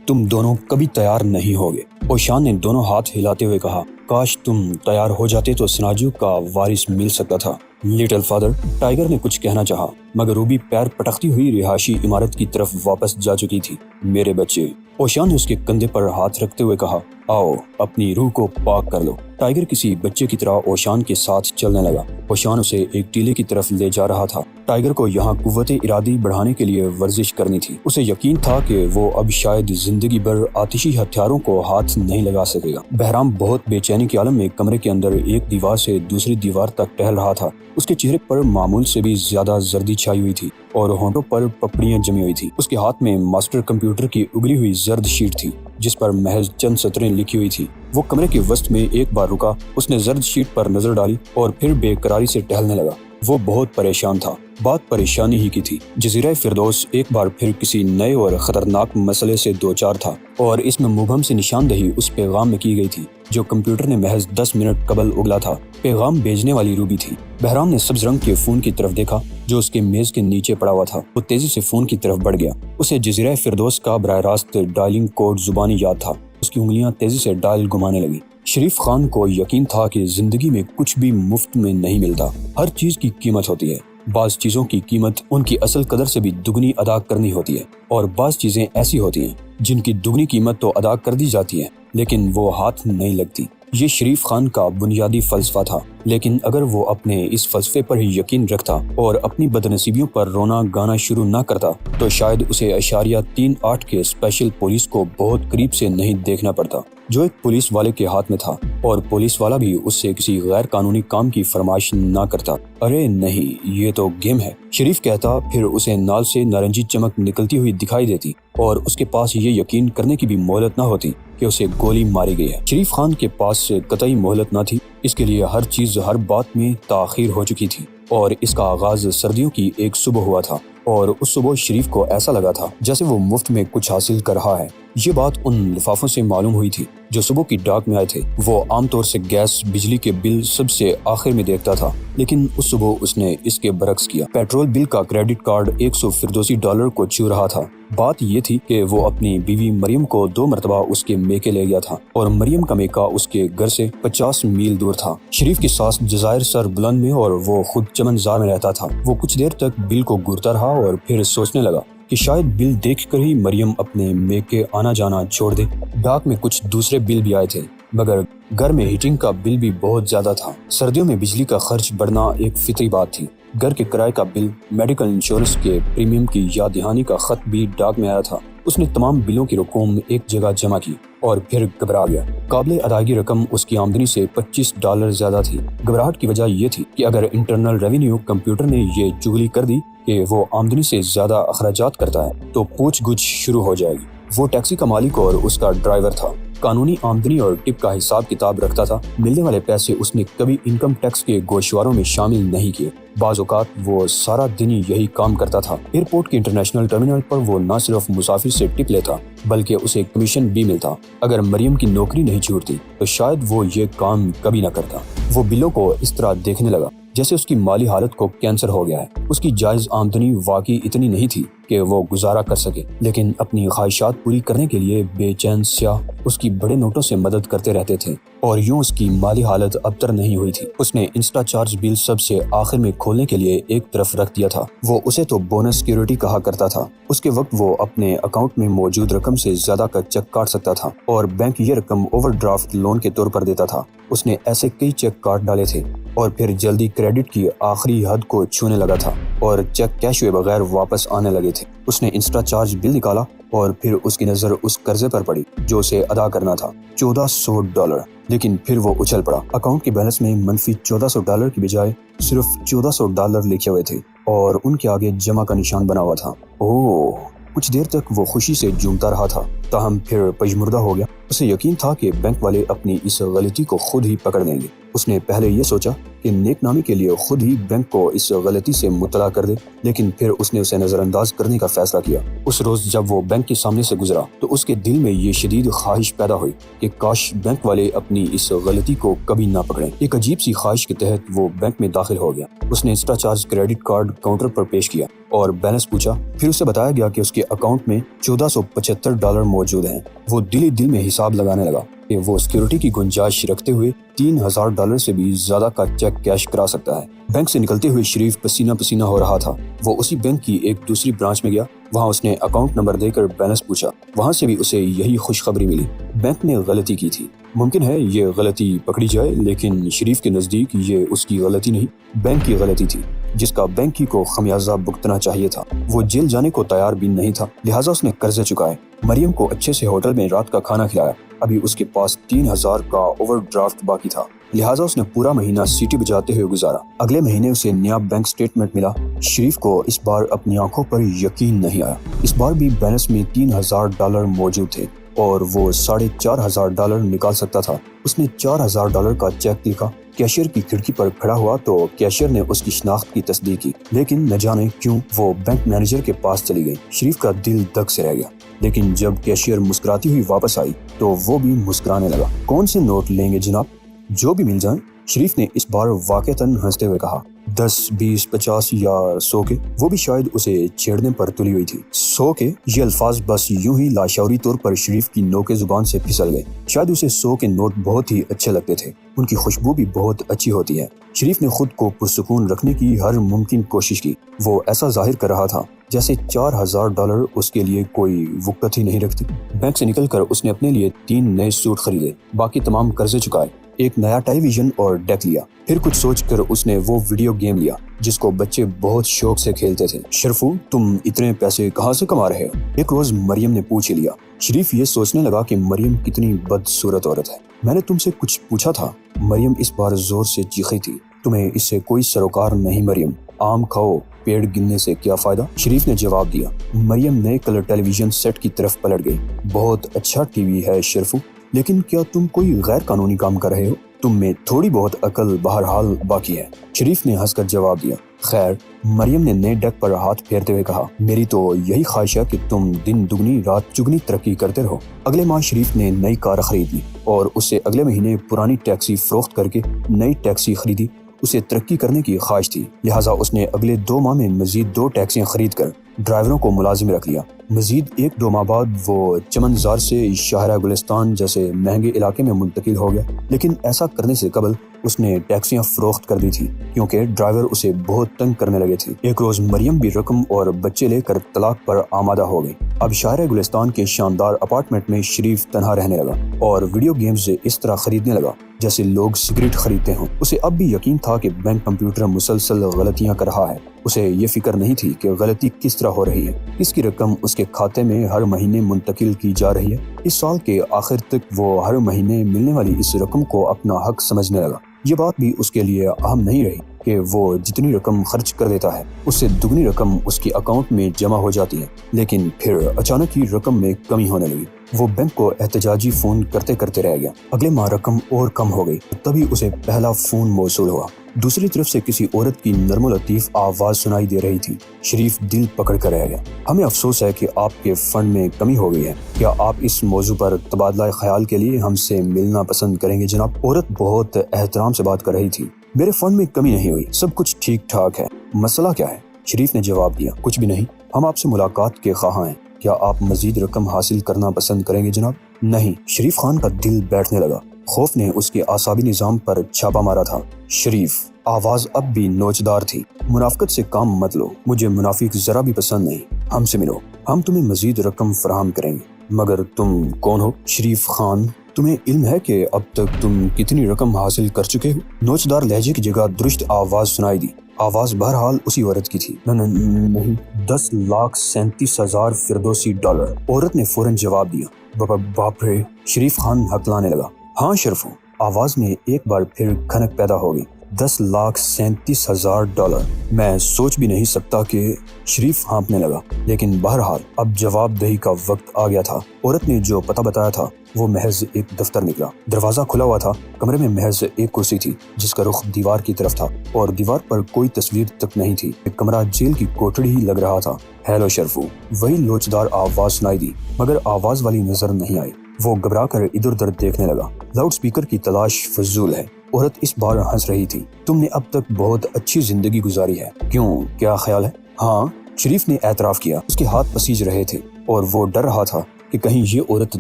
تم دونوں کبھی تیار نہیں ہوگے۔ اوشان نے دونوں ہاتھ ہلاتے ہوئے کہا، کاش تم تیار ہو جاتے تو سناجو کا وارث مل سکتا تھا۔ لٹل فادر، ٹائیگر نے کچھ کہنا چاہا مگر روبی پیر پٹکتی ہوئی رہائشی عمارت کی طرف واپس جا چکی تھی۔ میرے بچے، اوشان نے اس کے کندھے پر ہاتھ رکھتے ہوئے کہا، آؤ اپنی روح کو پاک کر لو۔ ٹائیگر کسی بچے کی طرح اوشان کے ساتھ چلنے لگا۔ اوشان اسے ایک ٹیلے کی طرف لے جا رہا تھا۔ ٹائیگر کو یہاں قوت ارادی بڑھانے کے لیے ورزش کرنی تھی۔ اسے یقین تھا کہ وہ اب شاید زندگی بھر آتشی ہتھیاروں کو ہاتھ نہیں لگا سکے گا۔ بہرام بہت بے چینی کے عالم میں کمرے کے اندر ایک دیوار سے دوسری دیوار تک ٹہل رہا تھا۔ اس کے چہرے پر معمول سے بھی زیادہ زردی چھائی ہوئی تھی اور ہونٹوں پر پپڑیاں جمی ہوئی تھی۔ اس کے ہاتھ میں ماسٹر کمپیوٹر کی اگلی ہوئی زرد شیٹ تھی جس پر محض چند سطریں لکھی ہوئی تھی۔ وہ کمرے کے وسط میں ایک بار رکا، اس نے زرد شیٹ پر نظر ڈالی اور پھر بے قراری سے ٹہلنے لگا۔ وہ بہت پریشان تھا۔ بات پریشانی ہی کی تھی۔ جزیرہ فردوس ایک بار پھر کسی نئے اور خطرناک مسئلے سے دوچار تھا اور اس میں مبہم سے نشاندہی اس پیغام میں کی گئی تھی جو کمپیوٹر نے محض 10 منٹ قبل اگلا تھا۔ پیغام بھیجنے والی روبی تھی۔ بہرام نے سبز رنگ کے فون کی طرف دیکھا جو اس کے میز کے نیچے پڑا ہوا تھا۔ وہ تیزی سے فون کی طرف بڑھ گیا۔ اسے جزیرہ فردوس کا براہ راست ڈائلنگ کوڈ زبانی یاد تھا۔ اس کی انگلیاں تیزی سے ڈائل گھمانے لگی۔ شریف خان کو یقین تھا کہ زندگی میں کچھ بھی مفت میں نہیں ملتا، ہر چیز کی قیمت ہوتی ہے۔ بعض چیزوں کی قیمت ان کی اصل قدر سے بھی دگنی ادا کرنی ہوتی ہے اور بعض چیزیں ایسی ہوتی ہیں جن کی دگنی قیمت تو ادا کر دی جاتی ہے لیکن وہ ہاتھ نہیں لگتی۔ یہ شریف خان کا بنیادی فلسفہ تھا، لیکن اگر وہ اپنے اس فلسفے پر ہی یقین رکھتا اور اپنی بدنصیبیوں پر رونا گانا شروع نہ کرتا تو شاید اسے #38 کے اسپیشل پولیس کو بہت قریب سے نہیں دیکھنا پڑتا جو ایک پولیس والے کے ہاتھ میں تھا، اور پولیس والا بھی اس سے کسی غیر قانونی کام کی فرمائش نہ کرتا۔ ارے نہیں، یہ تو گیم ہے، شریف کہتا، پھر اسے نال سے نارنجی چمک نکلتی ہوئی دکھائی دیتی اور اس کے پاس یہ یقین کرنے کی بھی مہلت نہ ہوتی کہ اسے گولی ماری گئی ہے۔ شریف خان کے پاس قطعی مہلت نہ تھی، اس کے لیے ہر چیز ہر بات میں تاخیر ہو چکی تھی، اور اس کا آغاز سردیوں کی ایک صبح ہوا تھا اور اس صبح شریف کو ایسا لگا تھا جیسے وہ مفت میں کچھ حاصل کر رہا ہے۔ یہ بات ان لفافوں سے معلوم ہوئی تھی جو صبح کی ڈاک میں آئے تھے۔ وہ عام طور سے گیس بجلی کے بل سب سے آخر میں دیکھتا تھا، لیکن اس صبح اس نے اس کے برعکس کیا۔ پیٹرول بل کا کریڈٹ کارڈ $100 فردوسی کو چھو رہا تھا۔ بات یہ تھی کہ وہ اپنی بیوی مریم کو 2 مرتبہ اس کے میکے لے گیا تھا اور مریم کا میکا اس کے گھر سے 50 میل دور تھا۔ شریف کی ساس جزائر سر بلند میں اور وہ خود چمن زار میں رہتا تھا۔ وہ کچھ دیر تک بل کو گھورتا رہا اور پھر سوچنے لگا کہ شاید بل دیکھ کر ہی مریم اپنے میکے آنا جانا چھوڑ دے۔ ڈاک میں کچھ دوسرے بل بھی آئے تھے مگر گھر میں ہیٹنگ کا بل بھی بہت زیادہ تھا۔ سردیوں میں بجلی کا خرچ بڑھنا ایک فطری بات تھی۔ گھر کے کرائے کا بل، میڈیکل انشورنس کے پریمیم کی یاد دہانی کا خط بھی ڈاک میں آیا تھا۔ اس نے تمام بلوں کی رقم ایک جگہ جمع کی اور پھر گھبرا گیا۔ قابل ادائیگی رقم اس کی آمدنی سے $25 زیادہ تھی۔ گھبراہٹ کی وجہ یہ تھی کہ اگر انٹرنل ریونیو کمپیوٹر نے یہ چغلی کر دی کہ وہ آمدنی سے زیادہ اخراجات کرتا ہے تو پوچھ گچھ شروع ہو جائے گی۔ وہ ٹیکسی کا مالک اور اس کا ڈرائیور تھا، قانونی آمدنی اور ٹپ کا حساب کتاب رکھتا تھا۔ ملنے والے پیسے اس نے کبھی انکم ٹیکس کے گوشواروں میں شامل نہیں کیے۔ بعض اوقات وہ سارا دن یہی کام کرتا تھا۔ ایئرپورٹ کے انٹرنیشنل ٹرمینل پر وہ نہ صرف مسافر سے ٹپ لیتا بلکہ اسے کمیشن بھی ملتا۔ اگر مریم کی نوکری نہیں چھوٹتی تو شاید وہ یہ کام کبھی نہ کرتا۔ وہ بلوں کو اس طرح دیکھنے لگا جیسے اس کی مالی حالت کو کینسر ہو گیا ہے۔ اس کی جائز آمدنی واقعی اتنی نہیں تھی کہ وہ گزارا کر سکے، لیکن اپنی خواہشات پوری کرنے کے لیے بے چین سیاح اس کی بڑے نوٹوں سے مدد کرتے رہتے تھے اور یوں اس کی مالی حالت ابتر نہیں ہوئی تھی۔ اس نے انسٹا چارج بل سب سے آخر میں کھولنے کے لیے ایک طرف رکھ دیا تھا۔ وہ اسے تو بونس سیکیورٹی کہا کرتا تھا۔ اس کے وقت وہ اپنے اکاؤنٹ میں موجود رقم سے زیادہ کا چیک کاٹ سکتا تھا اور بینک یہ رقم اوور ڈرافٹ لون کے طور پر دیتا تھا۔ اس نے ایسے کئی چیک کاٹ ڈالے تھے اور پھر جلدی کریڈٹ کی آخری حد کو چھونے لگا تھا اور چیک کیش ہوئے بغیر واپس آنے لگے تھے۔ اس نے انسٹا چارج بل نکالا اور پھر اس کی نظر اس قرضے پر پڑی جو اسے ادا کرنا تھا، $1400۔ لیکن پھر وہ اچھل پڑا۔ اکاؤنٹ کے بیلنس میں منفی $1400 کی بجائے صرف $1400 لکھے ہوئے تھے اور ان کے آگے جمع کا نشان بنا ہوا تھا۔ اوہ! کچھ دیر تک وہ خوشی سے جھومتا رہا تھا، تاہم پھر پژمردہ ہو گیا۔ اسے یقین تھا کہ بینک والے اپنی اس غلطی کو خود ہی پکڑ لیں گے۔ اس نے پہلے یہ سوچا کہ نیک نامی کے لیے خود ہی بینک کو اس غلطی سے مطلع کر دے، لیکن پھر اس نے اسے نظر انداز کرنے کا فیصلہ کیا۔ اس روز جب وہ بینک کے سامنے سے گزرا تو اس کے دل میں یہ شدید خواہش پیدا ہوئی کہ کاش بینک والے اپنی اس غلطی کو کبھی نہ پکڑیں۔ ایک عجیب سی خواہش کے تحت وہ بینک میں داخل ہو گیا۔ اس نے extra charge credit card counter پر پیش کیا اور بیلنس پوچھا۔ پھر اسے بتایا گیا کہ اس کے اکاؤنٹ میں $1475 موجود ہیں۔ وہ دل میں حساب لگانے لگا کہ وہ سیکیورٹی کی گنجائش رکھتے ہوئے $3000 سے بھی زیادہ کا چیک کیش کرا سکتا ہے۔ بینک سے نکلتے ہوئے شریف پسینہ پسینہ ہو رہا تھا۔ وہ اسی بینک کی ایک دوسری برانچ میں گیا۔ وہاں اس نے اکاؤنٹ نمبر دے کر بیلنس پوچھا۔ وہاں سے بھی اسے یہی خوشخبری ملی، بینک نے غلطی کی تھی۔ ممکن ہے یہ غلطی پکڑی جائے، لیکن شریف کے نزدیک یہ اس کی غلطی نہیں، بینک کی غلطی تھی، جس کا بینک ہی کو خمیازہ بھگتنا چاہیے تھا۔ وہ جیل جانے کو تیار بھی نہیں تھا، لہٰذا اس نے قرضے چکائے، مریم کو اچھے سے ہوٹل میں رات کا کھانا کھلایا۔ ابھی اس کے پاس 3000 کا اوور ڈرافٹ باقی تھا، لہٰذا اس نے پورا مہینہ سیٹی بجاتے ہوئے گزارا۔ اگلے مہینے اسے نیا بینک سٹیٹمنٹ ملا۔ شریف کو اس بار اپنی آنکھوں پر یقین نہیں آیا۔ اس بار بھی بیلنس میں $3000 موجود تھے اور وہ $4500 نکال سکتا تھا۔ اس نے $4000 کا چیک لکھا۔ کیشیئر کی کھڑکی پر کھڑا ہوا تو کیشیئر نے اس کی شناخت کی تصدیق کی، لیکن نہ جانے کیوں وہ بینک مینیجر کے پاس چلی گئی۔ شریف کا دل دھک سے رہ گیا، لیکن جب کیشیئر مسکراتی ہوئی واپس آئی تو وہ بھی مسکرانے لگا۔ کون سے نوٹ لیں گے جناب؟ جو بھی مل جائیں، شریف نے اس بار واقعتاً ہنستے ہوئے کہا۔ 10، 20، 50 یا 100 کے؟ وہ بھی شاید اسے چھیڑنے پر تلی ہوئی تھی۔ 100 کے؟ یہ الفاظ بس یوں ہی لاشعوری طور پر شریف کی نوکے زبان سے پھسل گئے۔ شاید اسے 100 کے نوٹ بہت ہی اچھے لگتے تھے، ان کی خوشبو بھی بہت اچھی ہوتی ہے۔ شریف نے خود کو پرسکون رکھنے کی ہر ممکن کوشش کی۔ وہ ایسا ظاہر کر رہا تھا جیسے $4000 اس کے لیے کوئی وقت ہی نہیں رکھتی۔ بینک سے نکل کر اس نے اپنے لیے 3 نئے سوٹ خریدے، باقی تمام قرضے چکائے، ایک نیا ٹیلی ویژن اور ڈیک لیا۔ پھر کچھ سوچ کر اس نے وہ ویڈیو گیم لیا جس کو بچے بہت شوق سے کھیلتے تھے۔ شرفو، تم اتنے پیسے کہاں سے کما رہے ہو؟ ایک روز مریم نے پوچھ لیا۔ شریف یہ سوچنے لگا کہ مریم کتنی بدصورت عورت ہے۔ میں نے تم سے کچھ پوچھا تھا؟ مریم اس بار زور سے چیخی تھی۔ تمہیں اس سے کوئی سروکار نہیں مریم، آم کھاؤ، پیڑ گننے سے کیا فائدہ؟ شریف نے جواب دیا۔ مریم نئے کلر ٹیلی ویژن سیٹ کی طرف پلٹ گئی۔ بہت اچھا ٹی وی ہے شرفو، لیکن کیا تم کوئی غیر قانونی کام کر رہے ہو؟ تم میں تھوڑی بہت عقل بہرحال باقی ہے۔ شریف نے ہنس کر جواب دیا۔ خیر، مریم نے نئے ڈیک پر ہاتھ پھیرتے ہوئے کہا، میری تو یہی خواہش ہے کہ تم دن دگنی رات چگنی ترقی کرتے رہو۔ اگلے ماہ شریف نے نئی کار خرید لی اور اس سے اگلے مہینے پرانی ٹیکسی فروخت کر کے نئی ٹیکسی خریدی۔ اسے ترقی کرنے کی خواہش تھی، لہٰذا اس نے اگلے 2 ماہ میں مزید 2 ٹیکسیاں خرید کر ڈرائیوروں کو ملازم رکھ لیا۔ مزید 1-2 ماہ بعد وہ چمن زار سے شاہراہ گلستان جیسے مہنگے علاقے میں منتقل ہو گیا، لیکن ایسا کرنے سے قبل اس نے ٹیکسیاں فروخت کر دی تھی کیونکہ ڈرائیور اسے بہت تنگ کرنے لگے تھے۔ ایک روز مریم بھی رقم اور بچے لے کر طلاق پر آمادہ ہو گئی۔ اب شاہراہ گلستان کے شاندار اپارٹمنٹ میں شریف تنہا رہنے لگا اور ویڈیو گیمز اس طرح خریدنے لگا جیسے لوگ سگریٹ خریدتے ہوں۔ اسے اب بھی یقین تھا کہ بینک کمپیوٹر مسلسل غلطیاں کر رہا ہے۔ اسے یہ فکر نہیں تھی کہ غلطی کس طرح ہو رہی ہے، کس کی رقم اس کے کھاتے میں ہر مہینے منتقل کی جا رہی ہے۔ اس سال کے آخر تک وہ ہر مہینے ملنے والی اس رقم کو اپنا حق سمجھنے لگا۔ یہ بات بھی اس کے لیے اہم نہیں رہی کہ وہ جتنی رقم خرچ کر دیتا ہے اس سے دگنی رقم اس کے اکاؤنٹ میں جمع ہو جاتی ہے، لیکن پھر اچانک ہی رقم میں کمی ہونے لگی۔ وہ بینک کو احتجاجی فون کرتے کرتے رہ گیا۔ اگلے ماہ رقم اور کم ہو گئی، تبھی اسے پہلا فون موصول ہوا۔ دوسری طرف سے کسی عورت کی نرم و لطیف آواز سنائی دے رہی تھی۔ شریف دل پکڑ کر رہ گیا۔ ہمیں افسوس ہے کہ آپ کے فنڈ میں کمی ہو گئی ہے، کیا آپ اس موضوع پر تبادلہ خیال کے لیے ہم سے ملنا پسند کریں گے جناب؟ عورت بہت احترام سے بات کر رہی تھی۔ میرے فنڈ میں کمی نہیں ہوئی، سب کچھ ٹھیک ٹھاک ہے۔ مسئلہ کیا ہے؟ شریف نے جواب دیا، کچھ بھی نہیں، ہم آپ سے ملاقات کے خواہاں ہیں، کیا آپ مزید رقم حاصل کرنا پسند کریں گے جناب؟ نہیں۔ شریف خان کا دل بیٹھنے لگا، خوف نے اس کے اعصابی نظام پر چھاپا مارا تھا۔ شریف، آواز اب بھی نوچدار تھی، منافقت سے کام مت لو، مجھے منافق ذرا بھی پسند نہیں، ہم سے ملو، ہم تمہیں مزید رقم فراہم کریں گے۔ مگر تم کون ہو؟ شریف خان، تمہیں علم ہے کہ اب تک تم کتنی رقم حاصل کر چکے ہو؟ نوچدار لہجے کی جگہ درست آواز سنائی دی۔ آواز بہرحال اسی عورت کی تھی۔ نہیں، 10,37,000 فردوسی ڈالر۔ عورت نے فوراً جواب دیا۔ باپ رے! شریف خان ہکلانے لگا۔ ہاں شرفو، آواز میں ایک بار پھر کھنک پیدا ہو گئی۔ $10,37,000 میں سوچ بھی نہیں سکتا کہ شریف ہانپنے لگا، لیکن بہرحال اب جواب دہی کا وقت آ گیا تھا۔ عورت نے جو پتہ بتایا تھا وہ محض ایک دفتر نکلا۔ دروازہ کھلا ہوا تھا، کمرے میں محض ایک کرسی تھی جس کا رخ دیوار کی طرف تھا اور دیوار پر کوئی تصویر تک نہیں تھی۔ ایک کمرہ جیل کی کوٹڑی ہی لگ رہا تھا۔ ہیلو شرفو، وہی لوچدار آواز سنائی دی، مگر آواز والی نظر نہیں آئی۔ وہ گھبرا کر ادھر ادھر دیکھنے لگا۔ لاؤڈ سپیکر کی تلاش فضول ہے۔ عورت اس بار ہنس رہی تھی۔ تم نے اب تک بہت اچھی زندگی گزاری ہے، کیوں، کیا خیال ہے؟ ہاں، شریف نے اعتراف کیا۔ اس کے ہاتھ پسیج رہے تھے اور وہ ڈر رہا تھا کہ کہیں یہ عورت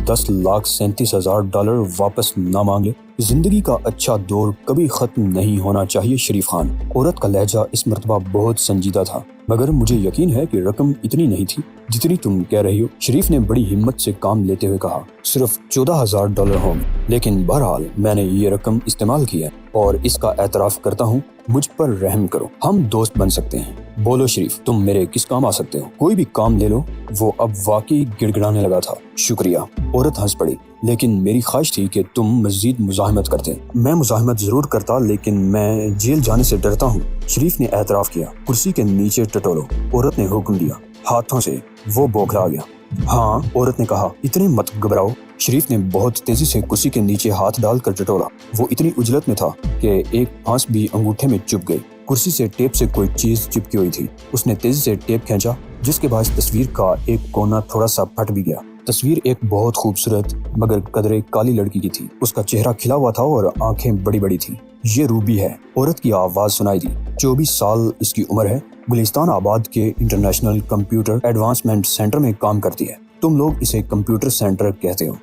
$10,37,000 واپس نہ مانگے۔ زندگی کا اچھا دور کبھی ختم نہیں ہونا چاہیے شریف خان۔ عورت کا لہجہ اس مرتبہ بہت سنجیدہ تھا، مگر مجھے یقین ہے کہ رقم اتنی نہیں تھی جتنی تم کہہ رہی ہو۔ شریف نے بڑی ہمت سے کام لیتے ہوئے کہا، صرف $14,000 ہوں گے، لیکن بہرحال میں نے یہ رقم استعمال کی ہے اور اس کا اعتراف کرتا ہوں۔ مجھ پر رحم کرو، ہم دوست بن سکتے ہیں۔ بولو شریف، تم میرے کس کام آ سکتے ہو؟ کوئی بھی کام لے لو۔ وہ اب واقعی گڑ گڑانے لگا تھا۔ شکریہ، عورت ہنس پڑی، لیکن میری خواہش تھی کہ تم مزید مزاحمت کرتے۔ میں مزاحمت ضرور کرتا، لیکن میں جیل جانے سے ڈرتا ہوں۔ شریف نے اعتراف کیا۔ کرسی کے نیچے ٹٹولو، عورت نے حکم دیا۔ ہاتھوں سے وہ بوکھلا گیا۔ ہاں، عورت نے کہا، اتنے مت گھبراؤ۔ شریف نے بہت تیزی سے کرسی کے نیچے ہاتھ ڈال کر ٹٹولا۔ وہ اتنی عجلت میں تھا کہ ایک پھانس بھی انگوٹھے میں چپ گئی۔ کرسی سے ٹیپ سے کوئی چیز چپکی ہوئی تھی۔ اس نے تیزی سے ٹیپ کھینچا، جس کے باعث تصویر کا ایک کونا تھوڑا سا پھٹ بھی گیا۔ تصویر ایک بہت خوبصورت مگر قدرے کالی لڑکی کی تھی۔ اس کا چہرہ کھلا ہوا تھا اور آنکھیں بڑی بڑی تھی۔ یہ روبی ہے، عورت کی آواز سنائی دی۔ 24 سال اس کی عمر ہے، گلستان آباد کے انٹرنیشنل کمپیوٹر ایڈوانسمنٹ سینٹر میں کام کرتی ہے۔ تم لوگ اسے کمپیوٹر سینٹر کہتے ہو۔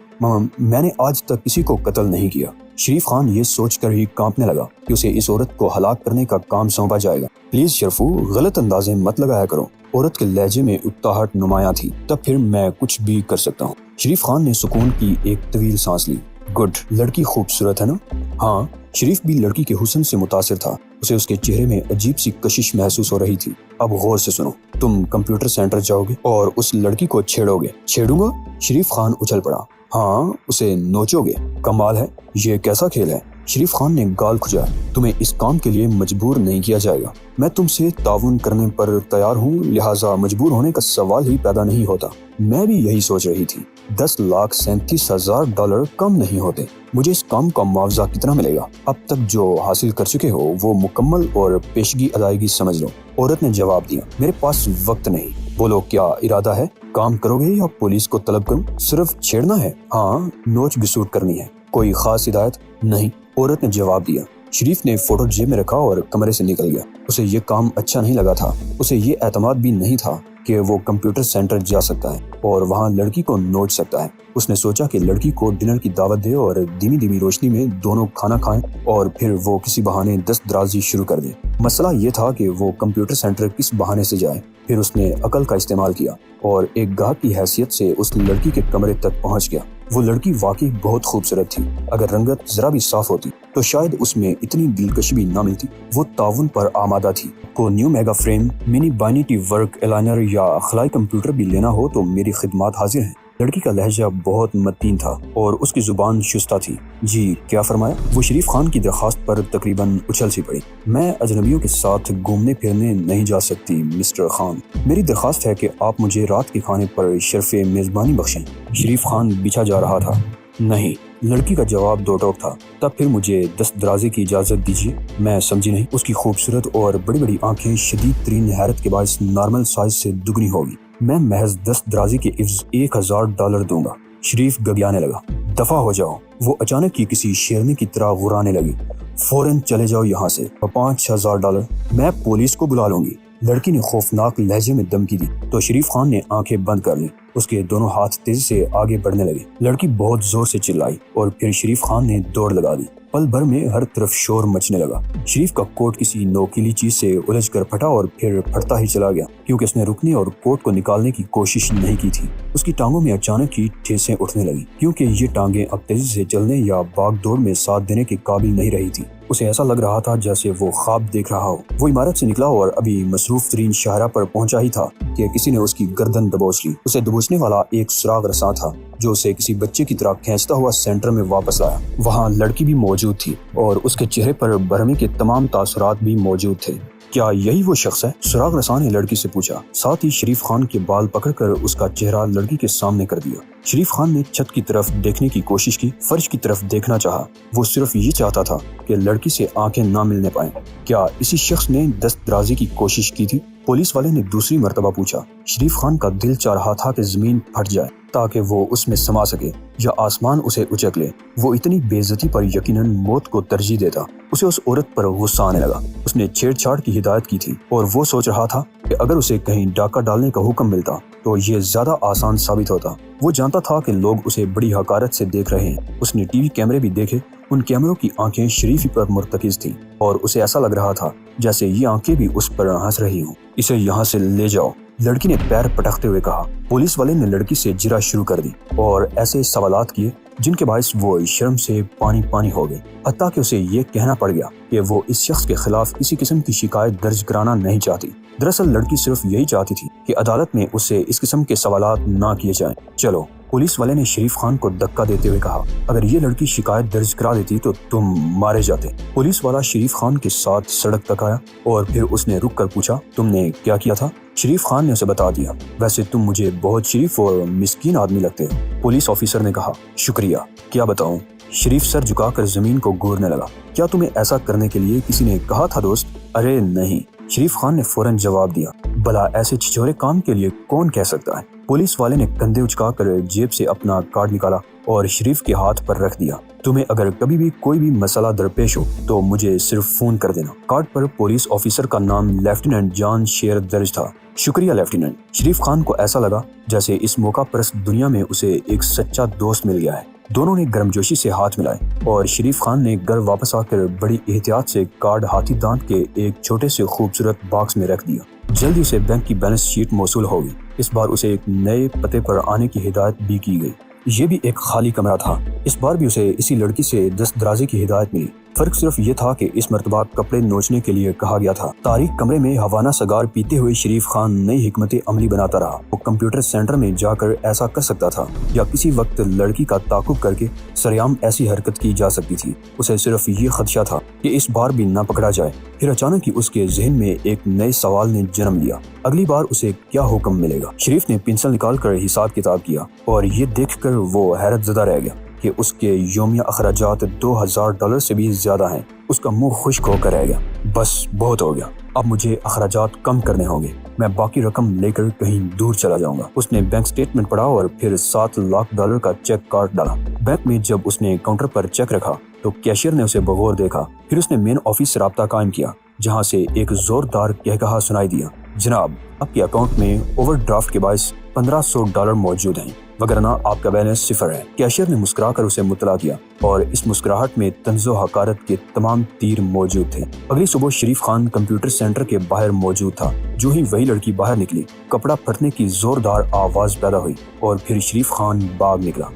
میں نے آج تک کسی کو قتل نہیں کیا۔ شریف خان یہ سوچ کر ہی کانپنے لگا کہ اسے اس عورت کو ہلاک کرنے کا کام سونپا جائے گا۔ پلیز شرفو، غلط اندازے مت لگایا کرو۔ عورت کے لہجے میں اکتاہٹ نمایاں تھی۔ تب پھر میں کچھ بھی کر سکتا ہوں۔ شریف خان نے سکون کی ایک طویل سانس لی۔ گڈ، لڑکی خوبصورت ہے نا؟ ہاں۔ شریف بھی لڑکی کے حسن سے متاثر تھا۔ اسے اس کے چہرے میں عجیب سی کشش محسوس ہو رہی تھی۔ اب غور سے سنو، تم کمپیوٹر سینٹر جاؤ گے اور اس لڑکی کو چھیڑو گے؟ چھیڑوں گا؟ شریف خان اچھل پڑا۔ ہاں، اسے نوچو گے؟ کمال ہے، یہ کیسا کھیل ہے؟ شریف خان نے گال کھجایا۔ تمہیں اس کام کے لیے مجبور نہیں کیا جائے گا۔ میں تم سے تعاون کرنے پر تیار ہوں، لہٰذا مجبور ہونے کا سوال ہی پیدا نہیں ہوتا۔ میں بھی یہی سوچ رہی تھی۔ $10,37,000 کم نہیں ہوتے۔ مجھے اس کام کا معاوضہ کتنا ملے گا؟ اب تک جو حاصل کر چکے ہو وہ مکمل اور پیشگی ادائیگی سمجھ لو۔ عورت نے جواب دیا، میرے پاس وقت نہیں۔ بولو، کیا ارادہ ہے؟ کام کرو گے یا پولیس کو طلب کروں؟ صرف چھیڑنا ہے؟ ہاں، نوچ گسوٹ کرنی ہے۔ کوئی خاص ہدایت؟ نہیں، عورت نے جواب دیا۔ شریف نے فوٹو جیب میں رکھا اور کمرے سے نکل گیا۔ اسے یہ کام اچھا نہیں لگا تھا۔ اسے یہ اعتماد بھی نہیں تھا کہ وہ کمپیوٹر سینٹر جا سکتا ہے اور وہاں لڑکی کو نوچ سکتا ہے۔ اس نے سوچا کہ لڑکی کو ڈنر کی دعوت دے اور دھیمی دھیمی روشنی میں دونوں کھانا کھائیں اور پھر وہ کسی بہانے دست درازی شروع کر دے۔ مسئلہ یہ تھا کہ وہ کمپیوٹر سینٹر کس بہانے سے جائے۔ پھر اس نے عقل کا استعمال کیا اور ایک گاہک کی حیثیت سے اس لڑکی کے کمرے تک پہنچ گیا۔ وہ لڑکی واقعی بہت خوبصورت تھی۔ اگر رنگت ذرا بھی صاف ہوتی تو شاید اس میں اتنی دلکشی بھی نہ ملتی۔ وہ تعاون پر آمادہ تھی۔ کو نیو میگا فریم، منی بائنیٹی ورک الائنر یا خلائی کمپیوٹر بھی لینا ہو تو میری خدمات حاضر ہیں۔ لڑکی کا لہجہ بہت متین تھا اور اس کی زبان شستہ تھی۔ جی، کیا فرمایا؟ وہ شریف خان کی درخواست پر تقریباً اچھل سی پڑی۔ میں اجنبیوں کے ساتھ گھومنے پھرنے نہیں جا سکتی مسٹر خان۔ میری درخواست ہے کہ آپ مجھے رات کے کھانے پر شرف میزبانی بخشیں۔ شریف خان بچھا جا رہا تھا۔ نہیں، لڑکی کا جواب دو ٹوک تھا۔ تب پھر مجھے دست درازی کی اجازت دیجیے۔ میں سمجھی نہیں۔ اس کی خوبصورت اور بڑی بڑی آنکھیں شدید ترین حیرت کے باعث نارمل سائز سے دگنی ہوگی۔ میں محض دست درازی کے عوض $1,000 دوں گا۔ شریف گگیانے لگا۔ دفع ہو جاؤ۔ وہ اچانک کی کسی شیرنی کی طرح غرانے لگی۔ فوراً چلے جاؤ یہاں سے۔ $5,000 میں پولیس کو بلا لوں گی۔ لڑکی نے خوفناک لہجے میں دھمکی دی تو شریف خان نے آنکھیں بند کر لی۔ اس کے دونوں ہاتھ تیزی سے آگے بڑھنے لگے۔ لڑکی بہت زور سے چلائی اور پھر شریف خان نے دوڑ لگا دی۔ پل بھر میں ہر طرف شور مچنے لگا۔ شریف کا کوٹ کسی نوکیلی چیز سے الجھ کر پھٹا اور پھر پھٹتا ہی چلا گیا، کیونکہ اس نے رکنے اور کوٹ کو نکالنے کی کوشش نہیں کی تھی۔ اس کی ٹانگوں میں اچانک ہی ٹھیسیں اٹھنے لگی، کیونکہ یہ ٹانگیں اب تیزی سے چلنے یا بھاگ دوڑ میں ساتھ دینے کے قابل نہیں رہی تھی۔ اسے ایسا لگ رہا تھا جیسے وہ خواب دیکھ رہا ہو۔ وہ عمارت سے نکلا اور ابھی مصروف ترین شاہراہ پر پہنچا ہی تھا کہ کسی نے اس کی گردن دبوچ لی۔ اسے دبوچنے والا ایک سراغ رساں تھا جو اسے کسی بچے کی طرح کھینچتا ہوا سینٹر میں واپس لایا۔ وہاں لڑکی بھی موجود تھی اور اس کے چہرے پر برہمی کے تمام تاثرات بھی موجود تھے۔ کیا یہی وہ شخص ہے؟ سراغ رساں نے لڑکی سے پوچھا، ساتھ ہی شریف خان کے بال پکڑ کر اس کا چہرہ لڑکی کے سامنے کر دیا۔ شریف خان نے چھت کی طرف دیکھنے کی کوشش کی، فرش کی طرف دیکھنا چاہا۔ وہ صرف یہ چاہتا تھا کہ لڑکی سے آنکھیں نہ ملنے پائیں۔ کیا اسی شخص نے دست درازی کی کوشش کی تھی؟ پولیس والے نے دوسری مرتبہ پوچھا۔ شریف خان کا دل چاہ رہا تھا کہ زمین پھٹ جائے تاکہ وہ اس میں سما سکے یا آسمان اسے اچک لے۔ وہ اتنی بے عزتی پر یقیناً موت کو ترجیح دیتا۔ اسے اس عورت پر غصہ آنے لگا۔ اس نے چھیڑ چھاڑ کی ہدایت کی تھی اور وہ سوچ رہا تھا کہ اگر اسے کہیں ڈاکہ ڈالنے کا حکم ملتا تو یہ زیادہ آسان ثابت ہوتا۔ وہ جانتا تھا کہ لوگ اسے بڑی حقارت سے دیکھ رہے ہیں۔ اس نے ٹی وی کیمرے بھی دیکھے، ان کیمروں کی آنکھیں شریف ہی پر مرتکز تھیں اور اسے ایسا لگ رہا تھا جیسے یہ آنکھیں بھی اس پر ہنس رہی ہوں۔ اسے یہاں سے لے جاؤ، لڑکی نے پیر پٹکتے ہوئے کہا۔ پولیس والے نے لڑکی سے جرا شروع کر دی اور ایسے سوالات کیے جن کے باعث وہ شرم سے پانی پانی ہو گئے، حتیٰ کہ اسے یہ کہنا پڑ گیا کہ وہ اس شخص کے خلاف کسی قسم کی شکایت درج کرانا نہیں چاہتی۔ دراصل لڑکی صرف یہی چاہتی تھی کہ عدالت میں اسے اس قسم کے سوالات نہ کیے جائیں۔ چلو، پولیس والے نے شریف خان کو دھکا دیتے ہوئے کہا، اگر یہ لڑکی شکایت درج کرا دیتی تو تم مارے جاتے۔ پولیس والا شریف خان کے ساتھ سڑک تک آیا اور پھر اس نے رک کر پوچھا، تم نے کیا کیا تھا؟ شریف خان نے اسے بتا دیا۔ ویسے تم مجھے بہت شریف اور مسکین آدمی لگتے ہو، پولیس آفیسر نے کہا۔ شکریہ، کیا بتاؤں؟ شریف سر جھکا کر زمین کو گورنے لگا۔ کیا تمہیں ایسا کرنے کے لیے کسی نے کہا تھا دوست؟ ارے نہیں، شریف خان نے فوراً جواب دیا۔ بھلا ایسے چھچورے کام کے لیے کون کہہ سکتا ہے؟ پولیس والے نے کندھے اچکا کر جیب سے اپنا کارڈ نکالا اور شریف کے ہاتھ پر رکھ دیا۔ تمہیں اگر کبھی بھی کوئی بھی مسئلہ درپیش ہو تو مجھے صرف فون کر دینا۔ کارڈ پر پولیس آفیسر کا نام لیفٹیننٹ جان شیر درج تھا۔ شکریہ لیفٹیننٹ۔ شریف خان کو ایسا لگا جیسے اس موقع پرست دنیا میں اسے ایک سچا دوست مل گیا ہے۔ دونوں نے گرم جوشی سے ہاتھ ملائے اور شریف خان نے گھر واپس آ کر بڑی احتیاط سے کارڈ ہاتھی دانت کے ایک چھوٹے سے خوبصورت باکس میں رکھ دیا۔ جلدی اسے بینک کی بیلنس شیٹ موصول ہو گئی۔ اس بار اسے ایک نئے پتے پر آنے کی ہدایت بھی کی گئی۔ یہ بھی ایک خالی کمرہ تھا۔ اس بار بھی اسے اسی لڑکی سے دست درازی کی ہدایت ملی۔ فرق صرف یہ تھا کہ اس مرتبہ کپڑے نوچنے کے لیے کہا گیا تھا۔ تاریک کمرے میں ہوانہ سگار پیتے ہوئے شریف خان نئی حکمت عملی بناتا رہا۔ وہ کمپیوٹر سینٹر میں جا کر ایسا کر سکتا تھا یا کسی وقت لڑکی کا تعاقب کر کے سریعام ایسی حرکت کی جا سکتی تھی۔ اسے صرف یہ خدشہ تھا کہ اس بار بھی نہ پکڑا جائے۔ پھر اچانک ہی اس کے ذہن میں ایک نئے سوال نے جنم لیا، اگلی بار اسے کیا حکم ملے گا؟ شریف نے پنسل نکال کر حساب کتاب کیا اور یہ دیکھ کر وہ حیرت زدہ رہ گیا کہ اس کے یومیہ اخراجات $2000 سے بھی زیادہ ہیں۔ اس کا منہ خشک ہو کر رہ گیا۔ بس بہت ہو گیا، اب مجھے اخراجات کم کرنے ہوں گے، میں باقی رقم لے کر کہیں دور چلا جاؤں گا۔ اس نے بینک سٹیٹمنٹ پڑھا اور پھر $7 لاکھ کا چیک کاٹ ڈالا۔ بینک میں جب اس نے کاؤنٹر پر چیک رکھا تو کیشیئر نے اسے بغور دیکھا۔ پھر اس نے مین آفس سے رابطہ قائم کیا جہاں سے ایک زوردار قہقہا سنائی دیا، جناب آپ کے اکاؤنٹ میں اوور ڈرافٹ کے باعث $1500 موجود ہیں، وگرنہ آپ کا بیلنس 0 ہے۔ کیشیئر نے مسکرا کر اسے مطلع کیا اور اس مسکراہٹ میں طنز و حقارت کے تمام تیر موجود تھے۔ اگلی صبح شریف خان کمپیوٹر سینٹر کے باہر موجود تھا۔ جو ہی وہی لڑکی باہر نکلی، کپڑا پھٹنے کی زوردار آواز پیدا ہوئی اور پھر شریف خان باغ نکلا۔